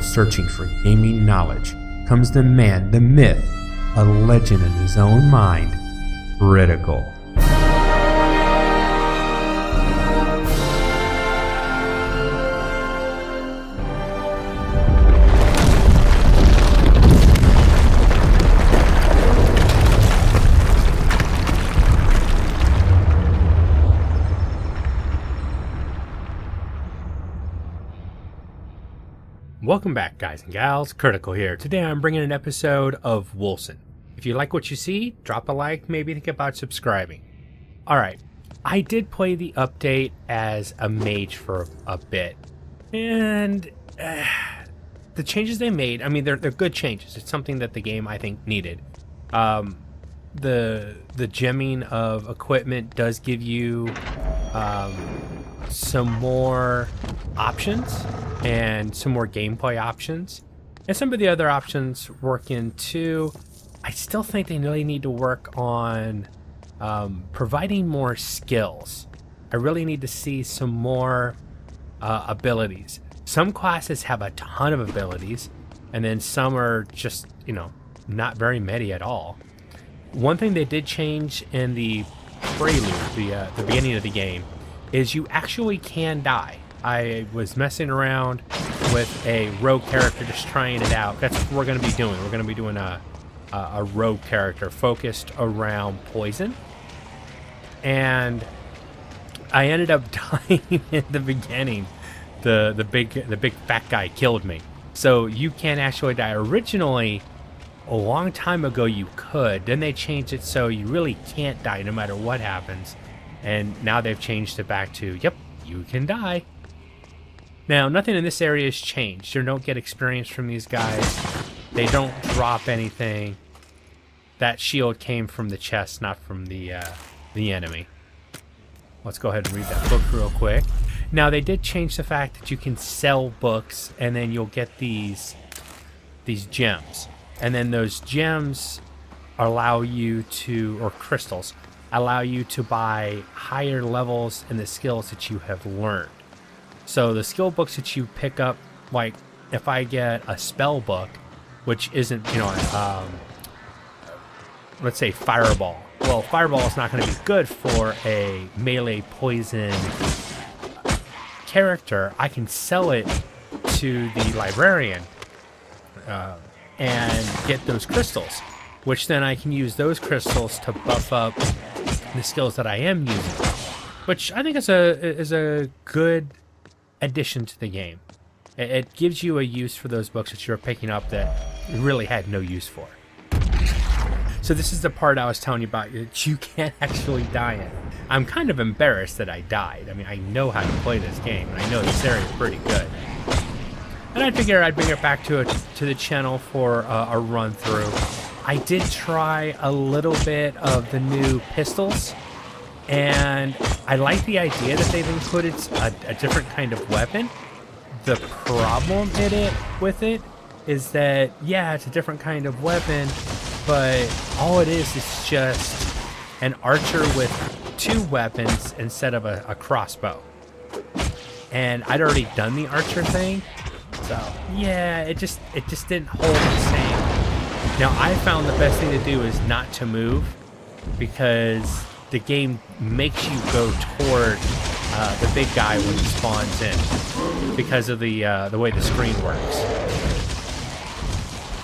searching for gaming knowledge comes the man, the myth, a legend in his own mind, Critical. Welcome back, guys and gals. Critical here. Today I'm bringing an episode of Wolcen. If you like what you see, drop a like, maybe think about subscribing. Alright, I did play the update as a mage for a bit, and the changes they made, I mean, they're good changes. It's something that the game, I think, needed. The gemming of equipment does give you some more options and some more gameplay options, and some of the other options work in too. I still think they really need to work on providing more skills. I really need to see some more abilities. Some classes have a ton of abilities, and then some are just, you know, not very many at all. One thing they did change in the prelude, the beginning of the game, is you actually can die. I was messing around with a rogue character, just trying it out. That's what we're going to be doing. We're going to be doing a rogue character focused around poison. And I ended up dying in the beginning. The big fat guy killed me. So you can actually die. Originally, a long time ago, you could. Then they changed it so you really can't die no matter what happens. And now they've changed it back to, yep, you can die. Now, nothing in this area has changed. You don't get experience from these guys. They don't drop anything. That shield came from the chest, not from the enemy. Let's go ahead and read that book real quick. Now, they did change the fact that you can sell books, and then you'll get these gems. And then those gems allow you to, or crystals, allow you to buy higher levels in the skills that you have learned. So the skill books that you pick up, like if I get a spell book, which isn't, you know, let's say Fireball. Well, Fireball is not going to be good for a melee poison character. I can sell it to the librarian and get those crystals, which then I can use those crystals to buff up the skills that I am using, which I think is a good addition to the game. It gives you a use for those books that you're picking up that you really had no use for. So this is the part I was telling you about that you can't actually die in. I'm kind of embarrassed that I died. I mean, I know how to play this game, and I know this area is pretty good. And I figured I'd bring it back to the channel for a run through. I did try a little bit of the new pistols, and I like the idea that they've included a different kind of weapon. The problem with it is that, yeah, it's a different kind of weapon, but all it is just an archer with two weapons instead of a crossbow. And I'd already done the archer thing, so yeah, it just didn't hold the same. Now, I found the best thing to do is not to move, because the game makes you go toward the big guy when he spawns in, because of the way the screen works.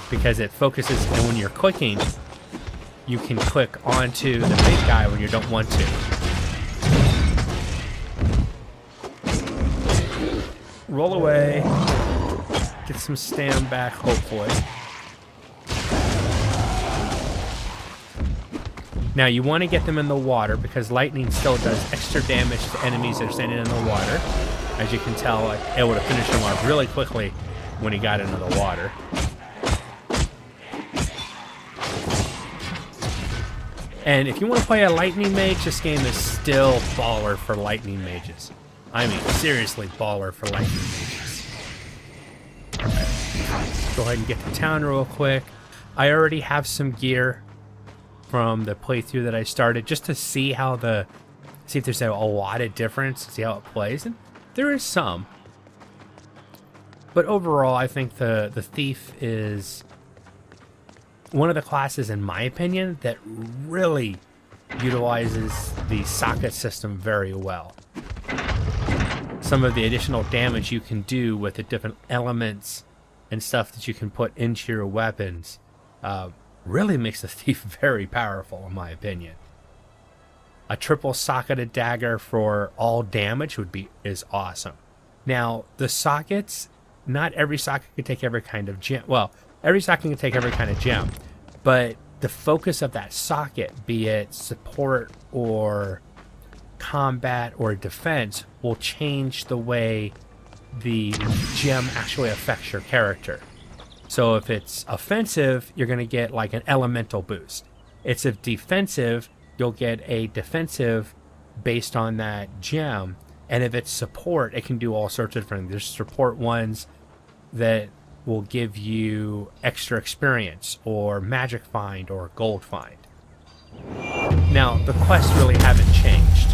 Because it focuses, and when you're clicking, you can click onto the big guy when you don't want to. Roll away, get some stam back, hopefully. Now, you want to get them in the water, because lightning still does extra damage to enemies that are standing in the water. As you can tell, it would have finished him off really quickly when he got into the water. And if you want to play a lightning mage, this game is still baller for lightning mages. I mean, seriously baller for lightning mages. Alright, go ahead and get to town real quick. I already have some gear from the playthrough that I started, just to see how see if there's a lot of difference, see how it plays, and there is some. But overall, I think the thief is one of the classes, in my opinion, that really utilizes the socket system very well. Some of the additional damage you can do with the different elements and stuff that you can put into your weapons really makes the thief very powerful, in my opinion. A triple socketed dagger for all damage is awesome. Now, the sockets, not every socket can take every kind of gem. Well, every socket can take every kind of gem, but the focus of that socket, be it support or combat or defense, will change the way the gem actually affects your character. So if it's offensive, you're going to get like an elemental boost. If it's defensive, you'll get a defensive based on that gem. And if it's support, it can do all sorts of different things. There's support ones that will give you extra experience or magic find or gold find. Now, the quests really haven't changed.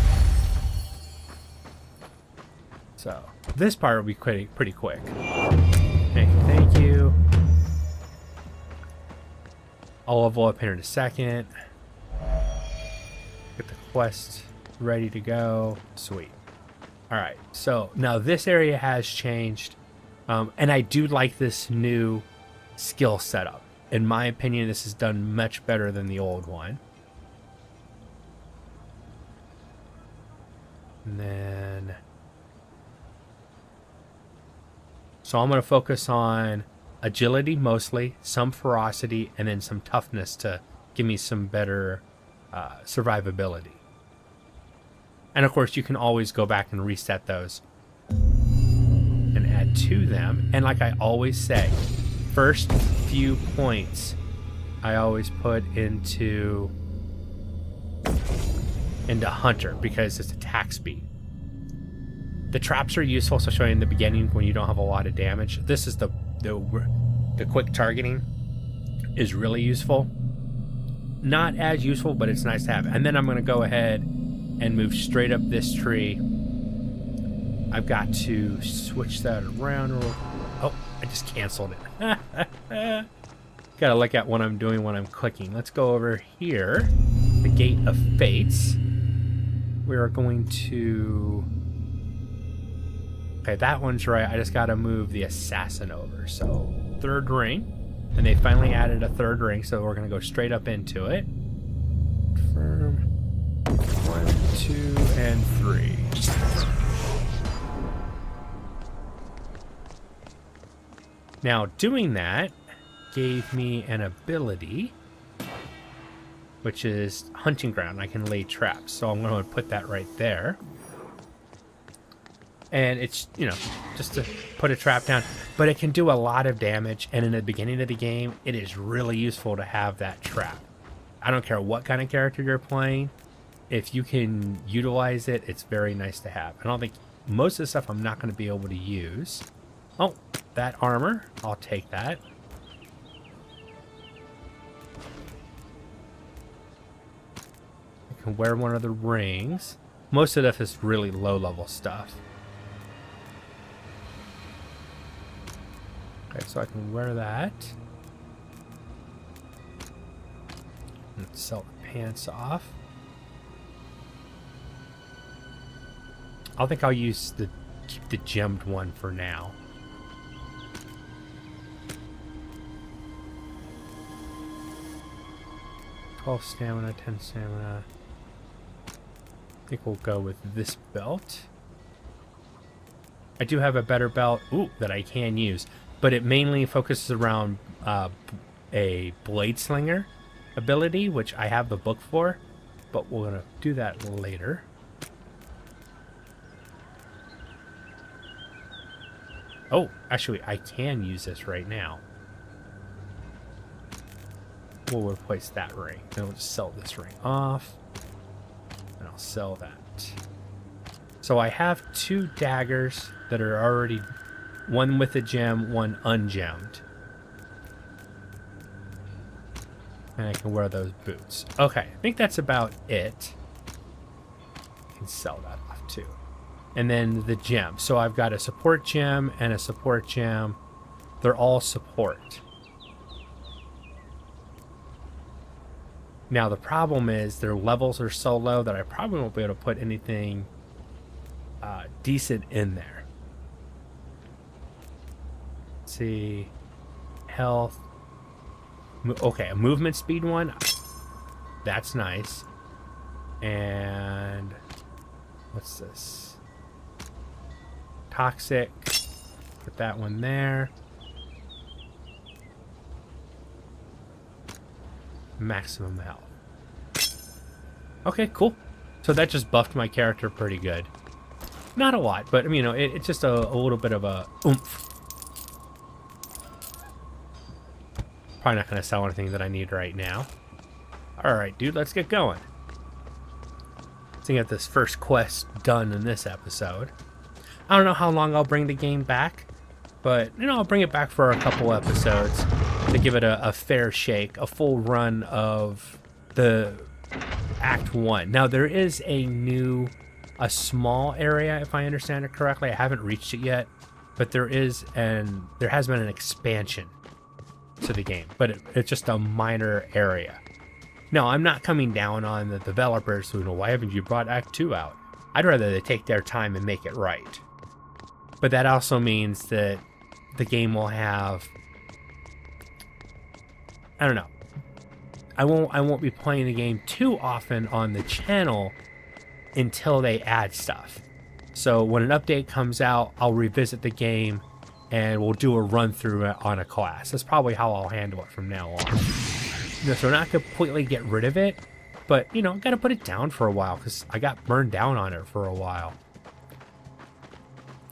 So, this part will be pretty quick. Thank you. I'll level up here in a second. Get the quest ready to go. Sweet. Alright, so now this area has changed. And I do like this new skill setup. In my opinion, this is done much better than the old one. And then... So I'm going to focus on agility mostly, some ferocity, and then some toughness to give me some better survivability. And of course, you can always go back and reset those and add to them. And like I always say, first few points I always put into hunter because it's attack speed. The traps are useful, especially in the beginning when you don't have a lot of damage. This is the quick targeting is really useful. Not as useful, but it's nice to have. And then I'm going to go ahead and move straight up this tree. I've got to switch that around. Oh, I just canceled it. Got to look at what I'm doing when I'm clicking. Let's go over here. The Gate of Fates. We are going to... Okay, that one's right. I just got to move the assassin over. So, third ring. And they finally added a third ring, so we're going to go straight up into it. Confirm. 1, 2, and 3. Now, doing that gave me an ability, which is hunting ground. I can lay traps, so I'm going to put that right there. And it's, you know, just to put a trap down. But it can do a lot of damage, and in the beginning of the game, it is really useful to have that trap. I don't care what kind of character you're playing. If you can utilize it, it's very nice to have. I don't think most of the stuff I'm not going to be able to use. Oh, that armor. I'll take that. I can wear one of the rings. Most of this is really low-level stuff. Okay, so I can wear that. Let's sell the pants off. I think I'll use keep the gemmed one for now. $12 stamina, 10 stamina. I think we'll go with this belt. I do have a better belt that I can use, but it mainly focuses around a blade slinger ability, which I have the book for, but we're going to do that later. Oh, actually, I can use this right now. We'll replace that ring. Then we'll just sell this ring off. And I'll sell that. So I have 2 daggers that are already... One with a gem, one ungemmed. And I can wear those boots. Okay, I think that's about it. I can sell that off too. and then the gem. So I've got a support gem and a support gem. They're all support. Now the problem is their levels are so low that I probably won't be able to put anything decent in there. Let's see, health. Okay, a movement speed one. That's nice. And what's this? Toxic. Put that one there. Maximum health. Okay, cool. So that just buffed my character pretty good. Not a lot, but you know, it's just a little bit of a oomph. Probably not going to sell anything that I need right now. Alright, dude, let's get going. Let's get this first quest done in this episode. I don't know how long I'll bring the game back, but you know, I'll bring it back for a couple episodes to give it a fair shake, a full run of the Act 1. Now, there is a small area, if I understand it correctly. I haven't reached it yet, but there has been an expansion to the game, but it's just a minor area. Now, I'm not coming down on the developers who know, why haven't you brought Act 2 out? I'd rather they take their time and make it right. But that also means that the game will have, I don't know, I won't be playing the game too often on the channel until they add stuff. So when an update comes out, I'll revisit the game and we'll do a run through it on a class. That's probably how I'll handle it from now on. You know, so not completely get rid of it, but you know, gotta put it down for a while because I got burned down on it for a while.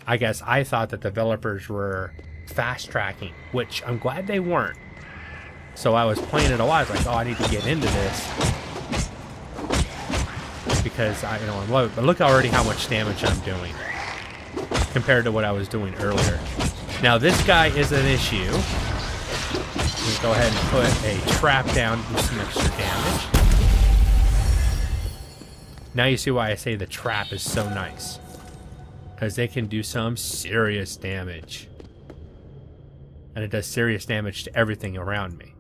I guess I thought that developers were fast tracking, which I'm glad they weren't. So I was playing it a lot. I was like, oh, I need to get into this because I love it. But look already how much damage I'm doing compared to what I was doing earlier. Now this guy is an issue. Let me go ahead and put a trap down to do some extra damage. Now you see why I say the trap is so nice. Because they can do some serious damage. And it does serious damage to everything around me.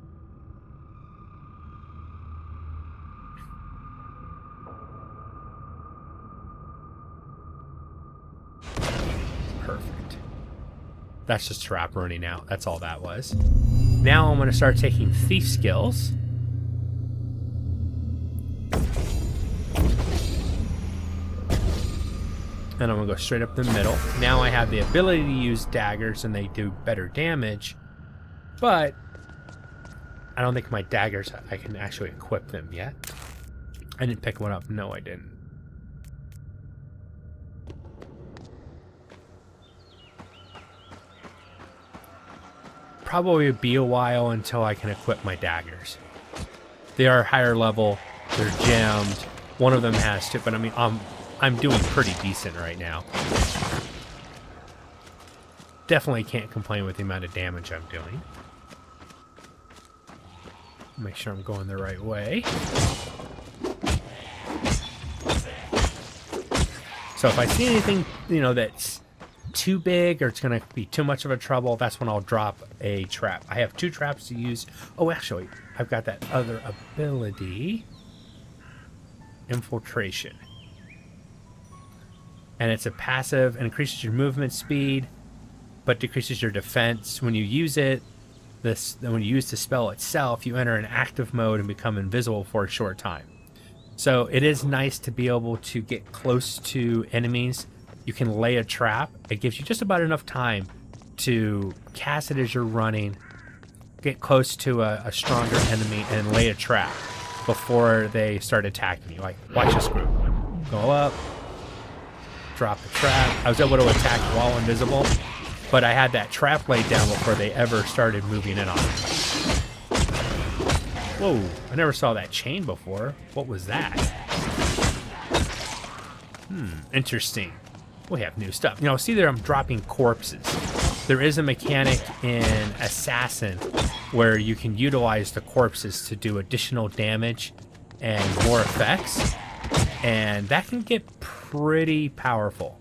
Perfect. That's just trap running out. That's all that was. Now I'm going to start taking thief skills. And I'm going to go straight up the middle. Now I have the ability to use daggers and they do better damage. But I don't think my daggers, I can actually equip them yet. I didn't pick one up. No, I didn't. Probably be a while until I can equip my daggers. They are higher level. They're gemmed. One of them has two, but I mean, I'm doing pretty decent right now. Definitely can't complain with the amount of damage I'm doing. Make sure I'm going the right way. So if I see anything, you know, that's too big or it's going to be too much of a trouble, that's when I'll drop a trap. I have 2 traps to use. Oh, actually, I've got that other ability. Infiltration. And it's a passive and increases your movement speed, but decreases your defense. When you use it, when you use the spell itself, you enter an active mode and become invisible for a short time. So it is nice to be able to get close to enemies. You can lay a trap. It gives you just about enough time to cast it as you're running, get close to a stronger enemy, and lay a trap before they start attacking you. Like, watch this group. Go up, drop the trap. I was able to attack while invisible, but I had that trap laid down before they ever started moving in on me. Whoa, I never saw that chain before. What was that? Interesting. We have new stuff. You know, see there I'm dropping corpses. There is a mechanic in Assassin where you can utilize the corpses to do additional damage and more effects. And that can get pretty powerful.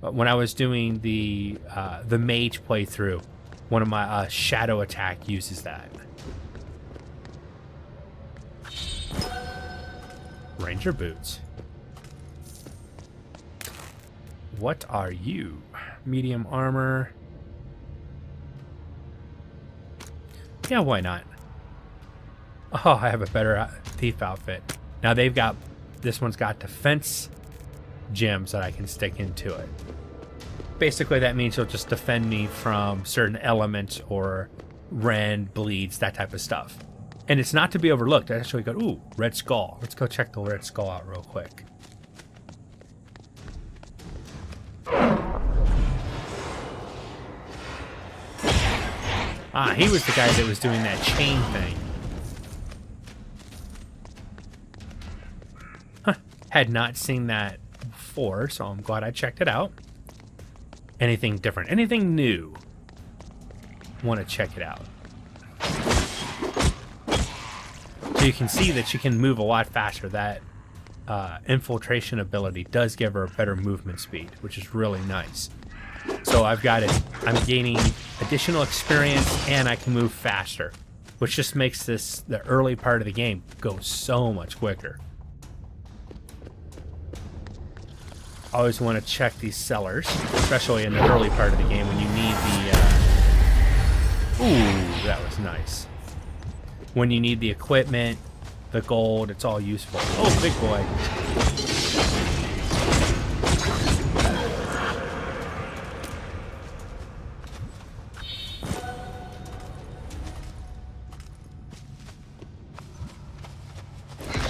when I was doing the mage playthrough, one of my shadow attack uses that. Ranger boots. What are you? Medium armor. Yeah, why not? Oh, I have a better thief outfit. Now they've got, this one's got defense gems that I can stick into it. Basically that means you'll just defend me from certain elements or rend, bleeds, that type of stuff. And it's not to be overlooked. I actually go, ooh, red skull. Let's go check the red skull out real quick. Ah, he was the guy that was doing that chain thing. Huh. Had not seen that before, so I'm glad I checked it out. Anything different? Anything new? Want to check it out. So you can see that she can move a lot faster. That infiltration ability does give her a better movement speed, which is really nice. So I've got it. I'm gaining additional experience and I can move faster, which just makes this, the early part of the game, go so much quicker. I always want to check these sellers, especially in the early part of the game when you need the, ooh, that was nice. When you need the equipment, the gold, it's all useful. Oh, big boy.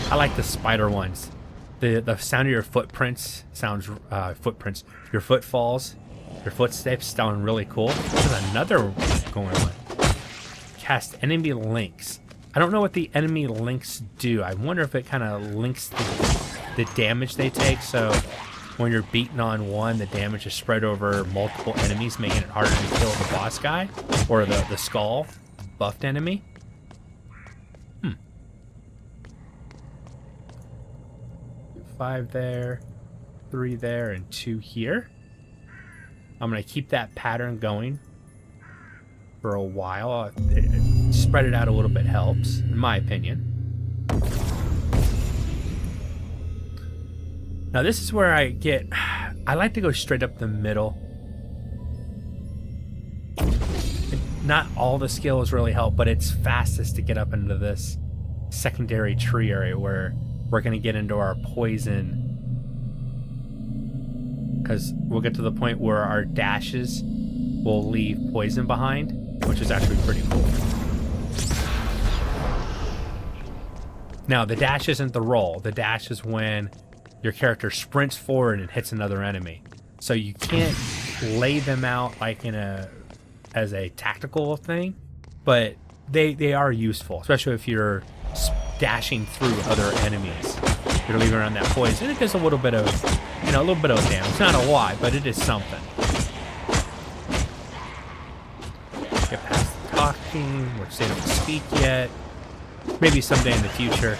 I like the spider ones. The sound of your footprints sounds, your footfalls, your footsteps sound really cool. There's another going on. Cast enemy links. I don't know what the enemy links do. I wonder if it kind of links the damage they take. So when you're beaten on one, the damage is spread over multiple enemies, making it harder to kill the boss guy or the skull buffed enemy. 5 there, 3 there, and 2 here. I'm going to keep that pattern going for a while. Spread it out a little bit helps, in my opinion. Now this is where I like to go straight up the middle. Not all the skills really help, but it's fastest to get up into this secondary tree area where we're going to get into our poison, because we'll get to the point where our dashes will leave poison behind, which is actually pretty cool. Now, the dash isn't the roll. The dash is when your character sprints forward and hits another enemy. So you can't lay them out like as a tactical thing, but they are useful, especially if you're dashing through other enemies. You're leaving around that poison. It does a little bit of, a little bit of damage. Not a lot, but it is something. Get past the talking, which they don't speak yet. Maybe someday in the future.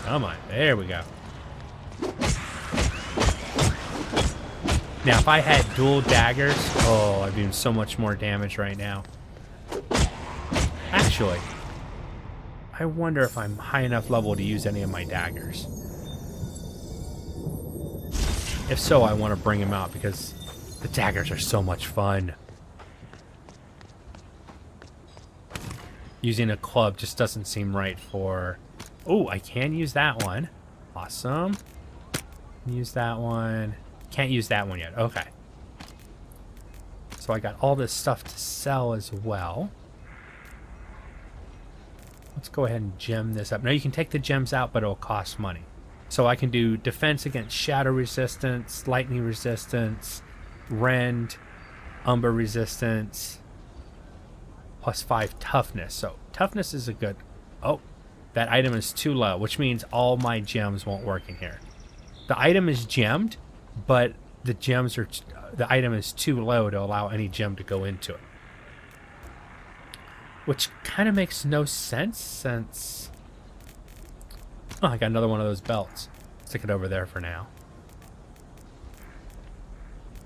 Come on, there we go. Now, if I had dual daggers, oh, I'd be doing so much more damage right now. Actually, I wonder if I'm high enough level to use any of my daggers. If so, I want to bring them out because the daggers are so much fun. Using a club just doesn't seem right for... Oh, I can use that one. Awesome. Use that one. Can't use that one yet. Okay. So I got all this stuff to sell as well. Let's go ahead and gem this up. Now you can take the gems out, but it'll cost money. So I can do defense against shadow resistance, lightning resistance, rend, umber resistance, plus 5 toughness. So toughness is a good... Oh, that item is too low, which means all my gems won't work in here. The item is gemmed, but the gems are... the item is too low to allow any gem to go into it. Which kind of makes no sense, since Oh, I got another one of those belts. Stick it over there for now.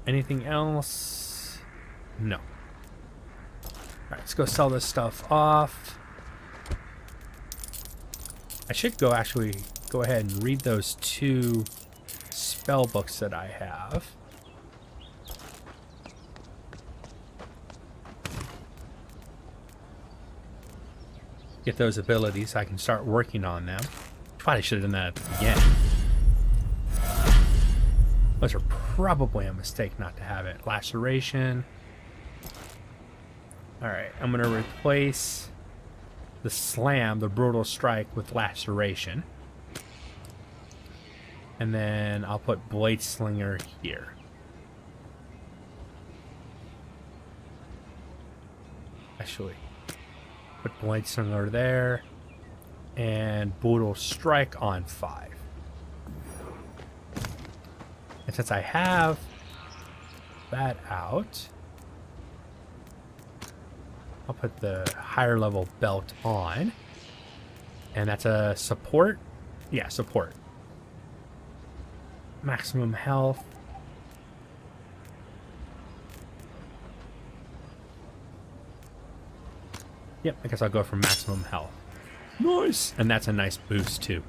Anything else? No. Alright, let's go sell this stuff off. I should go ahead and read those 2 spell books that I have. Get those abilities so I can start working on them. Probably should have done that at the beginning. Those are probably a mistake not to have it. Laceration. Alright, I'm going to replace the slam, the brutal strike, with laceration. And then I'll put blade slinger here. Actually, put blade slinger there. And brutal strike on 5. And since I have that out, I'll put the higher level belt on. And that's a support? Yeah, support. Maximum health. Yep, I guess I'll go for maximum health. Nice! And that's a nice boost too.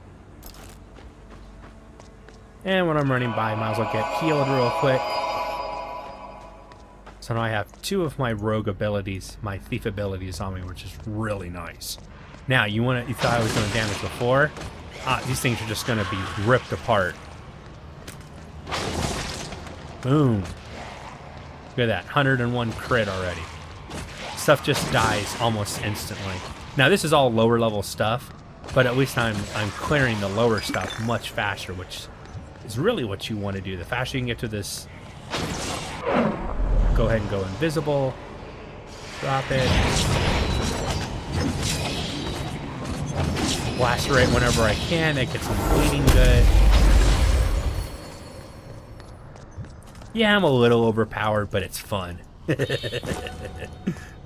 And when I'm running by, might as well get healed real quick. So now I have 2 of my rogue abilities, my thief abilities on me, which is really nice. Now, you thought I was doing damage before? These things are just going to be ripped apart. Boom. Look at that, 101 crit already. Stuff just dies almost instantly. Now this is all lower level stuff, but at least I'm clearing the lower stuff much faster, which is really what you want to do. The faster you can get to this, go ahead and go invisible. Drop it. Lacerate whenever I can. That gets them bleeding good. Yeah, I'm a little overpowered, but it's fun.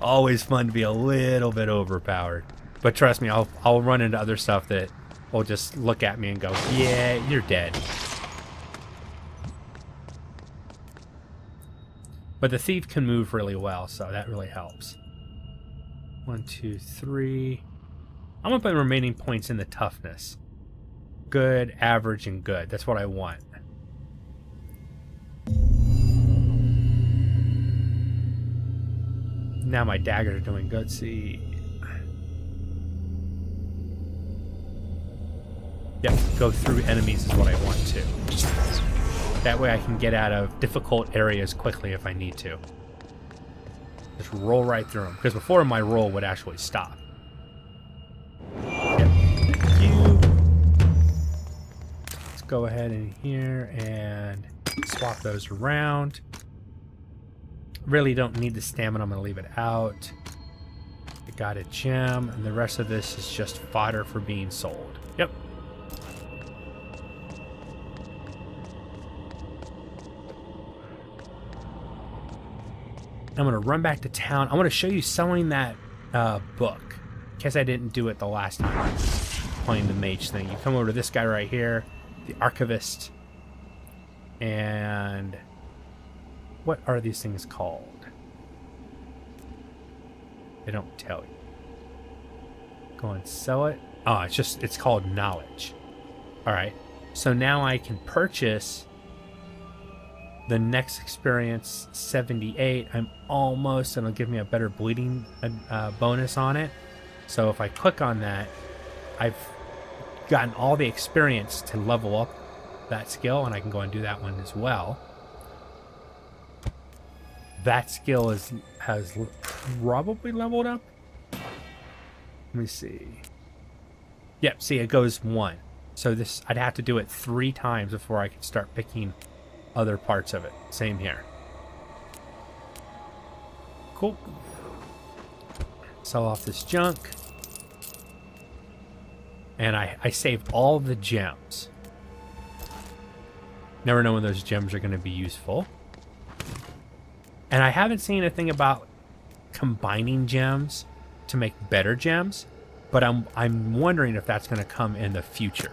Always fun to be a little bit overpowered. But trust me, I'll run into other stuff that will just look at me and go, yeah, you're dead. But the thief can move really well, so that really helps. 1, 2, 3. I'm gonna put the remaining points in the toughness. Good, average, and good. That's what I want. Now my daggers are doing good. See. Yep, go through enemies is what I want to. That way I can get out of difficult areas quickly if I need to. Just roll right through them. Because before my roll would actually stop. Yep. Thank you. Let's go ahead in here and swap those around. Really don't need the stamina. I'm going to leave it out. I got a gem, and the rest of this is just fodder for being sold. Yep. I'm going to run back to town. I want to show you selling that book. In case I didn't do it the last time I was playing the mage thing. You come over to this guy right here, the archivist, and what are these things called? They don't tell you. Go and sell it. Oh, it's called knowledge. All right. So now I can purchase the next experience 78. I'm almost, and it'll give me a better bleeding bonus on it. So if I click on that, I've gotten all the experience to level up that skill, and I can go and do that one as well. That skill has probably leveled up. Let me see. Yep, see, it goes 1. So this, I'd have to do it 3 times before I could start picking other parts of it. Same here. Cool. Sell off this junk. And I saved all the gems. Never know when those gems are going to be useful. And I haven't seen anything about combining gems to make better gems, but I'm wondering if that's going to come in the future.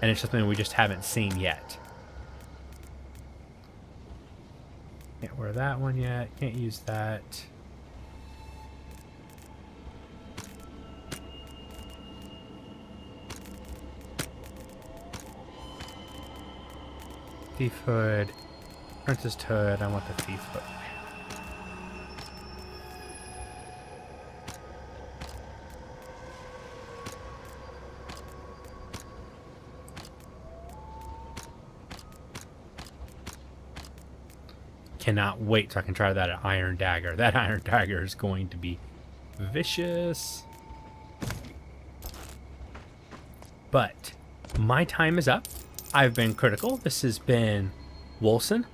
and it's something we just haven't seen yet. Can't wear that one yet. Can't use that. Thief hood. Princess hood. I want the thief hood. Cannot wait so I can try that iron dagger. That iron dagger is going to be vicious. But my time is up. I've been Critical. This has been Wolcen.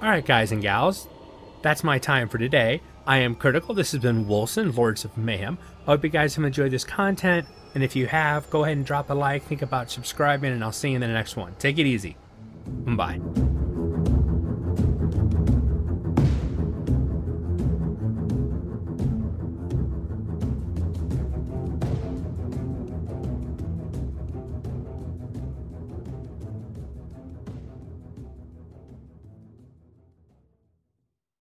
Alright guys and gals, that's my time for today. I am Critical. This has been Wolcen, Lords of Mayhem. I hope you guys have enjoyed this content, and if you have, go ahead and drop a like, think about subscribing, and I'll see you in the next one. Take it easy. Bye.